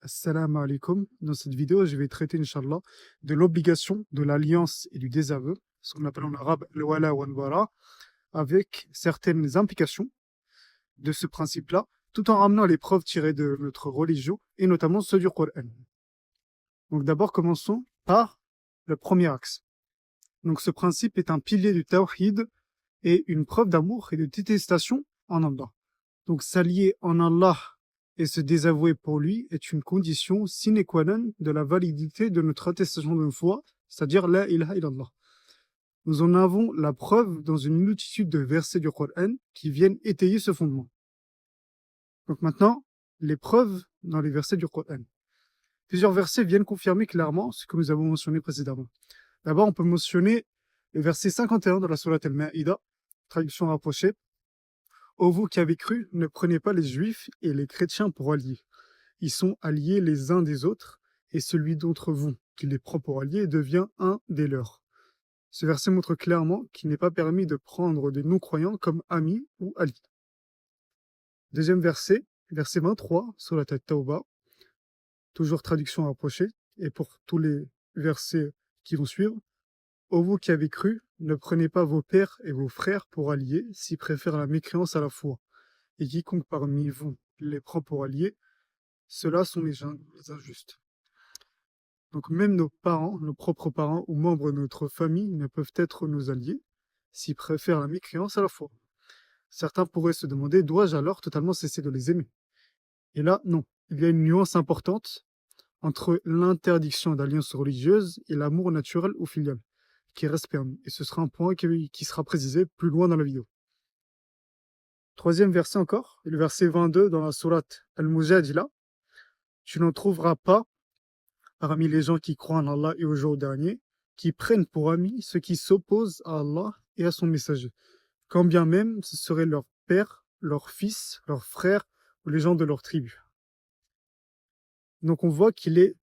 Assalamu alaikum. Dans cette vidéo, je vais traiter, Inch'Allah, de l'obligation de l'alliance et du désaveu, ce qu'on appelle en arabe le wala wal bara, avec certaines implications de ce principe-là, tout en ramenant les preuves tirées de notre religion, et notamment ceux du Coran. Donc d'abord, commençons par le premier axe. Donc ce principe est un pilier du tawhid et une preuve d'amour et de détestation en Allah. Donc s'allier en Allah et se désavouer pour lui est une condition sine qua non de la validité de notre attestation de foi, c'est-à-dire la ilaha illallah. Nous en avons la preuve dans une multitude de versets du Coran qui viennent étayer ce fondement. Donc maintenant, les preuves dans les versets du Coran. Plusieurs versets viennent confirmer clairement ce que nous avons mentionné précédemment. D'abord, on peut mentionner le verset 51 de la sourate Al-Ma'ida, traduction rapprochée. Ô vous qui avez cru, ne prenez pas les juifs et les chrétiens pour alliés. Ils sont alliés les uns des autres, et celui d'entre vous qui les prend pour alliés devient un des leurs. Ce verset montre clairement qu'il n'est pas permis de prendre des non-croyants comme amis ou alliés. Deuxième verset, verset 23, sur la tête Tauba, toujours traduction rapprochée, et pour tous les versets qui vont suivre. Ô vous qui avez cru, ne prenez pas vos pères et vos frères pour alliés, s'ils préfèrent la mécréance à la foi. Et quiconque parmi vous les prend pour alliés, ceux-là sont les injustes. Donc même nos parents, nos propres parents ou membres de notre famille ne peuvent être nos alliés s'ils préfèrent la mécréance à la foi. Certains pourraient se demander, dois-je alors totalement cesser de les aimer? Et là, non. Il y a une nuance importante entre l'interdiction d'alliance religieuse et l'amour naturel ou filial, qui reste permis. Et ce sera un point qui sera précisé plus loin dans la vidéo. Troisième verset encore, le verset 22 dans la sourate Al-Mujadila. Tu n'en trouveras pas parmi les gens qui croient en Allah et au jour dernier, qui prennent pour amis ceux qui s'opposent à Allah et à son messager, quand bien même ce seraient leurs pères, leurs fils, leurs frères ou les gens de leur tribu. Donc on voit qu'il est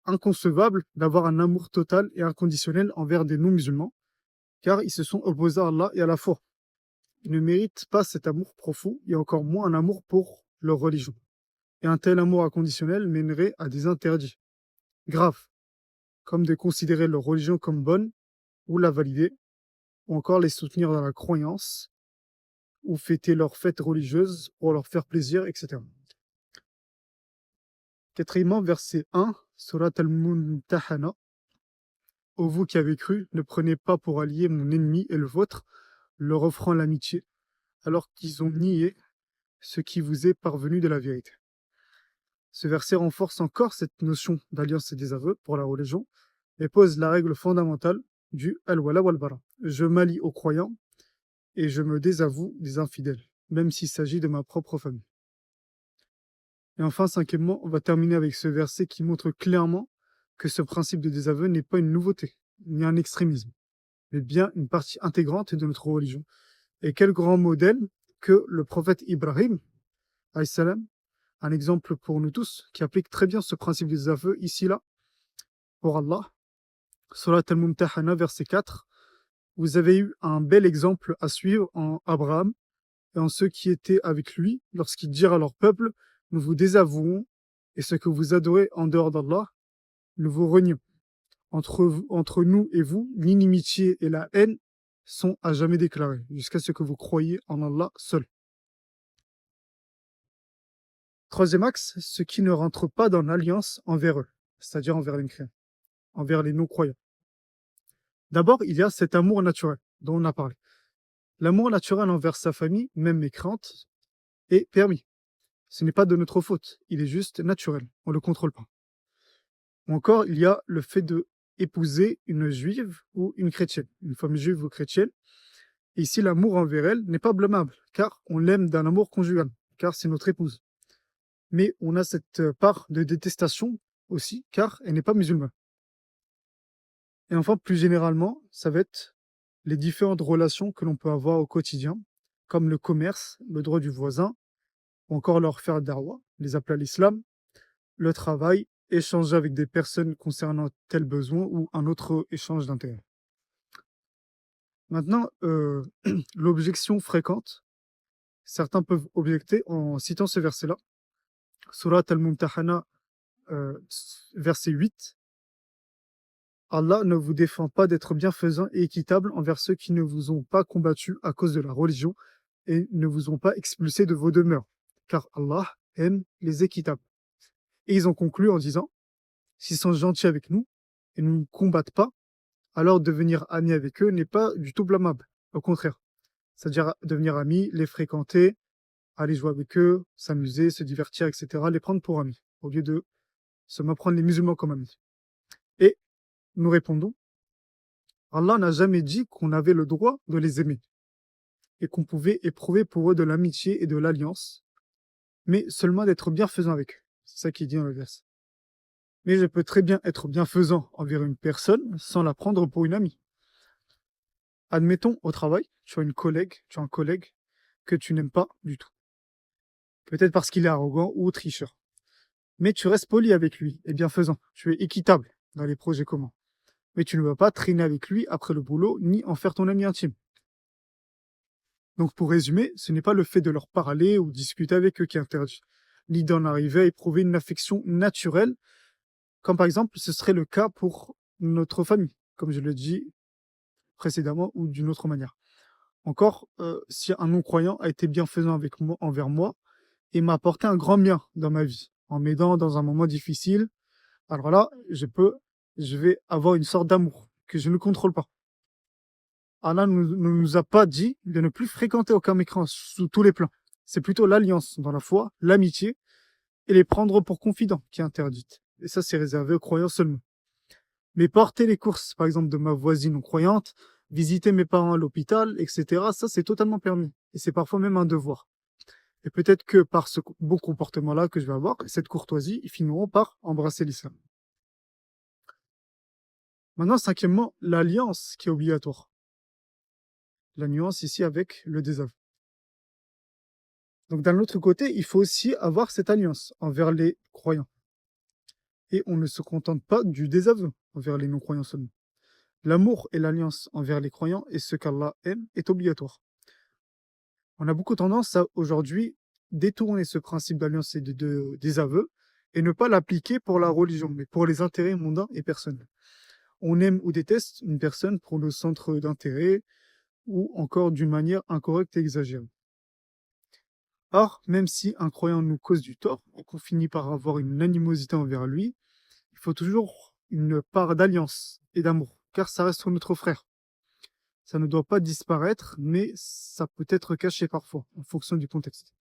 inconcevable d'avoir un amour total et inconditionnel envers des non-musulmans, car ils se sont opposés à Allah et à la foi. Ils ne méritent pas cet amour profond, et encore moins un amour pour leur religion. Et un tel amour inconditionnel mènerait à des interdits graves, comme de considérer leur religion comme bonne, ou la valider, ou encore les soutenir dans la croyance, ou fêter leurs fêtes religieuses pour leur faire plaisir, etc. Quatrièmement, verset 1, Surat al-Mumtahana. Ô vous qui avez cru, ne prenez pas pour allié mon ennemi et le vôtre, leur offrant l'amitié, alors qu'ils ont nié ce qui vous est parvenu de la vérité. Ce verset renforce encore cette notion d'alliance et désaveu pour la religion et pose la règle fondamentale du al-wala wal-bara. Je m'allie aux croyants et je me désavoue des infidèles, même s'il s'agit de ma propre famille. Et enfin, cinquièmement, on va terminer avec ce verset qui montre clairement que ce principe de désaveu n'est pas une nouveauté, ni un extrémisme, mais bien une partie intégrante de notre religion. Et quel grand modèle que le prophète Ibrahim, alayhi salam, un exemple pour nous tous, qui applique très bien ce principe des aveux ici-là, pour Allah. Surat al-Mumtahana, verset 4. Vous avez eu un bel exemple à suivre en Abraham et en ceux qui étaient avec lui, lorsqu'ils dirent à leur peuple, nous vous désavouons, et ce que vous adorez en dehors d'Allah, nous vous renions. Entre nous et vous, l'inimitié et la haine sont à jamais déclarées, jusqu'à ce que vous croyiez en Allah seul. Troisième axe, ceux qui ne rentrent pas dans l'alliance envers eux, c'est-à-dire envers les mécréants, envers les non-croyants. D'abord, il y a cet amour naturel dont on a parlé. L'amour naturel envers sa famille, même mécréante, est permis. Ce n'est pas de notre faute, il est juste naturel, on ne le contrôle pas. Ou encore, il y a le fait de épouser une juive ou une chrétienne, une femme juive ou chrétienne. Et ici, l'amour envers elle n'est pas blâmable, car on l'aime d'un amour conjugal, car c'est notre épouse. Mais on a cette part de détestation aussi, car elle n'est pas musulmane. Et enfin, plus généralement, ça va être les différentes relations que l'on peut avoir au quotidien, comme le commerce, le droit du voisin, ou encore leur faire darwa, les appeler à l'islam, le travail, échanger avec des personnes concernant tel besoin ou un autre échange d'intérêts. Maintenant, l'objection fréquente, certains peuvent objecter en citant ce verset-là, Surat al-Mumtahana, verset 8, Allah ne vous défend pas d'être bienfaisant et équitable envers ceux qui ne vous ont pas combattu à cause de la religion et ne vous ont pas expulsé de vos demeures, car Allah aime les équitables. Et ils ont conclu en disant, s'ils sont gentils avec nous et ne nous combattent pas, alors devenir ami avec eux n'est pas du tout blâmable. Au contraire, c'est-à-dire devenir ami, les fréquenter, aller jouer avec eux, s'amuser, se divertir, etc., les prendre pour amis, au lieu de seulement prendre les musulmans comme amis. Et nous répondons, Allah n'a jamais dit qu'on avait le droit de les aimer et qu'on pouvait éprouver pour eux de l'amitié et de l'alliance, mais seulement d'être bienfaisant avec eux. C'est ça qu'il dit dans le verset. Mais je peux très bien être bienfaisant envers une personne sans la prendre pour une amie. Admettons, au travail, tu as un collègue que tu n'aimes pas du tout. Peut-être parce qu'il est arrogant ou tricheur. Mais tu restes poli avec lui et bienfaisant. Tu es équitable dans les projets communs. Mais tu ne vas pas traîner avec lui après le boulot, ni en faire ton ami intime. Donc pour résumer, ce n'est pas le fait de leur parler ou discuter avec eux qui est interdit, ni d'en arriver à éprouver une affection naturelle, comme par exemple ce serait le cas pour notre famille, comme je le dis précédemment, ou d'une autre manière. Encore, si un non-croyant a été bienfaisant avec moi, envers moi, et m'a apporté un grand bien dans ma vie, en m'aidant dans un moment difficile, alors là, je vais avoir une sorte d'amour que je ne contrôle pas. Allah ne nous a pas dit de ne plus fréquenter aucun mécréant sous tous les plans. C'est plutôt l'alliance dans la foi, l'amitié, et les prendre pour confidents qui est interdite. Et ça, c'est réservé aux croyants seulement. Mais porter les courses, par exemple, de ma voisine non croyante, visiter mes parents à l'hôpital, etc., ça, c'est totalement permis. Et c'est parfois même un devoir. Et peut-être que par ce bon comportement-là que je vais avoir, cette courtoisie, ils finiront par embrasser l'islam. Maintenant, cinquièmement, l'alliance qui est obligatoire. La nuance ici avec le désaveu. Donc d'un autre côté, il faut aussi avoir cette alliance envers les croyants. Et on ne se contente pas du désaveu envers les non-croyants seulement. L'amour et l'alliance envers les croyants et ce qu'Allah aime est obligatoire. On a beaucoup tendance à aujourd'hui détourner ce principe d'alliance et de désaveu et ne pas l'appliquer pour la religion, mais pour les intérêts mondains et personnels. On aime ou déteste une personne pour le centre d'intérêt ou encore d'une manière incorrecte et exagérée. Or, même si un croyant nous cause du tort et qu'on finit par avoir une animosité envers lui, il faut toujours une part d'alliance et d'amour, car ça reste notre frère. Ça ne doit pas disparaître, mais ça peut être caché parfois, en fonction du contexte.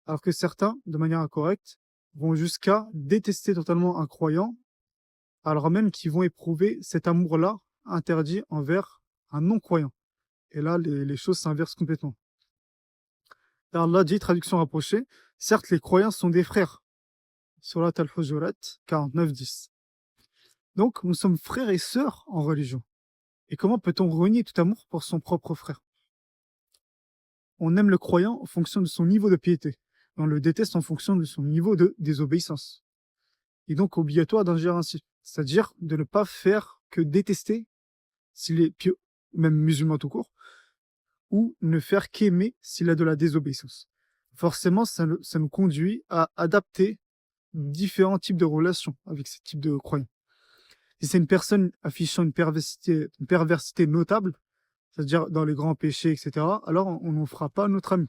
Alors que certains, de manière incorrecte, vont jusqu'à détester totalement un croyant, alors même qu'ils vont éprouver cet amour-là interdit envers un non-croyant. Et là, les choses s'inversent complètement. Et Allah dit, traduction rapprochée, certes, les croyants sont des frères. Surat al-Hujurat 49-10. Donc, nous sommes frères et sœurs en religion. Et comment peut-on renier tout amour pour son propre frère? On aime le croyant en fonction de son niveau de piété. On le déteste en fonction de son niveau de désobéissance. Il est donc obligatoire d'agir ainsi. C'est-à-dire de ne pas faire que détester s'il est pieux, même musulman tout court, ou ne faire qu'aimer s'il a de la désobéissance. Forcément, ça nous conduit à adapter différents types de relations avec ce type de croyants. Si c'est une personne affichant une perversité notable, c'est-à-dire dans les grands péchés, etc., alors on n'en fera pas notre ami.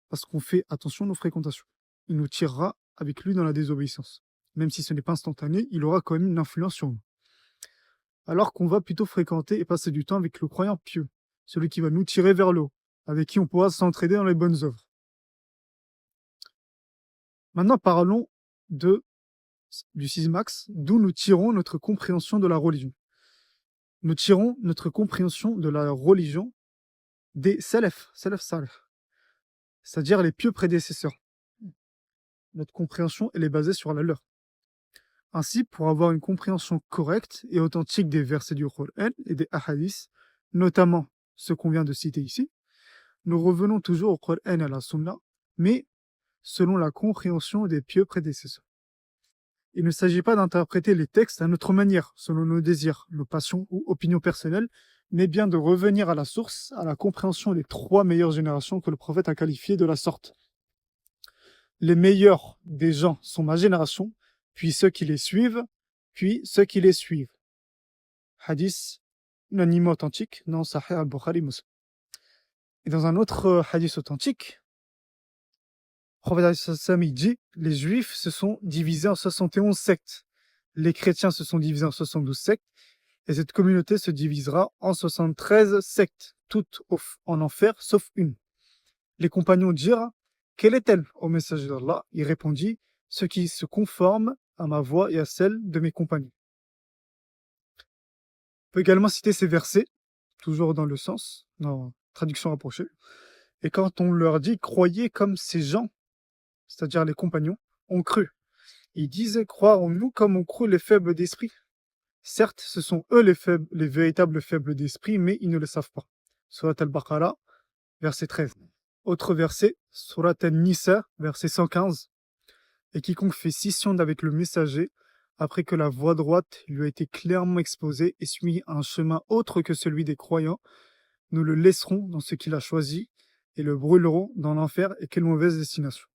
Parce qu'on fait attention à nos fréquentations. Il nous tirera avec lui dans la désobéissance. Même si ce n'est pas instantané, il aura quand même une influence sur nous. Alors qu'on va plutôt fréquenter et passer du temps avec le croyant pieux, celui qui va nous tirer vers le haut, avec qui on pourra s'entraider dans les bonnes œuvres. Maintenant, parlons du 6 max, d'où nous tirons notre compréhension de la religion. Nous tirons notre compréhension de la religion des salaf, c'est-à-dire les pieux prédécesseurs. Notre compréhension, elle est basée sur la leur. Ainsi, pour avoir une compréhension correcte et authentique des versets du Coran et des hadiths, notamment ce qu'on vient de citer ici, nous revenons toujours au Coran et à la Sunna, mais selon la compréhension des pieux prédécesseurs. Il ne s'agit pas d'interpréter les textes à notre manière, selon nos désirs, nos passions ou opinions personnelles, mais bien de revenir à la source, à la compréhension des 3 meilleures générations que le prophète a qualifiées de la sorte. Les meilleurs des gens sont ma génération, puis ceux qui les suivent, puis ceux qui les suivent. Hadith unanimement authentique dans Sahih al-Bukhari Muslim. Et dans un autre hadith authentique, le prophète sallam, il dit, les juifs se sont divisés en 71 sectes. Les chrétiens se sont divisés en 72 sectes. Et cette communauté se divisera en 73 sectes, toutes en enfer, sauf une. Les compagnons dirent, quelle est-elle, ô messager d'Allah? Il répondit, ceux qui se conforment à ma voix et à celle de mes compagnons. On peut également citer ces versets, toujours dans le sens, dans traduction rapprochée. Et quand on leur dit, croyez comme ces gens, c'est-à-dire les compagnons, ont cru. Ils disaient croire en nous comme ont cru les faibles d'esprit. Certes, ce sont eux les véritables faibles d'esprit, mais ils ne le savent pas. Surat al-Baqarah, verset 13. Autre verset, Surat al-Nisa, verset 115. Et quiconque fait scission avec le messager, après que la voie droite lui a été clairement exposée et suit un chemin autre que celui des croyants, nous le laisserons dans ce qu'il a choisi et le brûlerons dans l'enfer, et quelle mauvaise destination.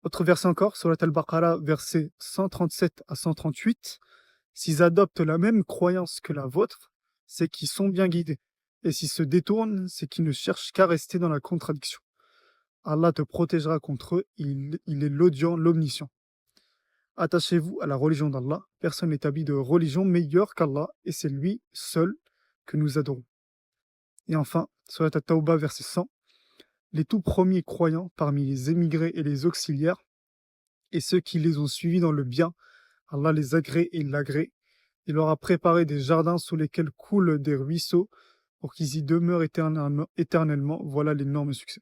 Autre verset encore, Surat al-Baqarah, versets 137 à 138. S'ils adoptent la même croyance que la vôtre, c'est qu'ils sont bien guidés. Et s'ils se détournent, c'est qu'ils ne cherchent qu'à rester dans la contradiction. Allah te protégera contre eux, il est l'audient, l'omniscient. Attachez-vous à la religion d'Allah. Personne n'établit de religion meilleure qu'Allah, et c'est lui seul que nous adorons. Et enfin, Surat at-Tawbah, verset 100. Les tout premiers croyants parmi les émigrés et les auxiliaires, et ceux qui les ont suivis dans le bien, Allah les agrée et l'agrée. Il leur a préparé des jardins sous lesquels coulent des ruisseaux pour qu'ils y demeurent éternellement. Voilà l'énorme succès.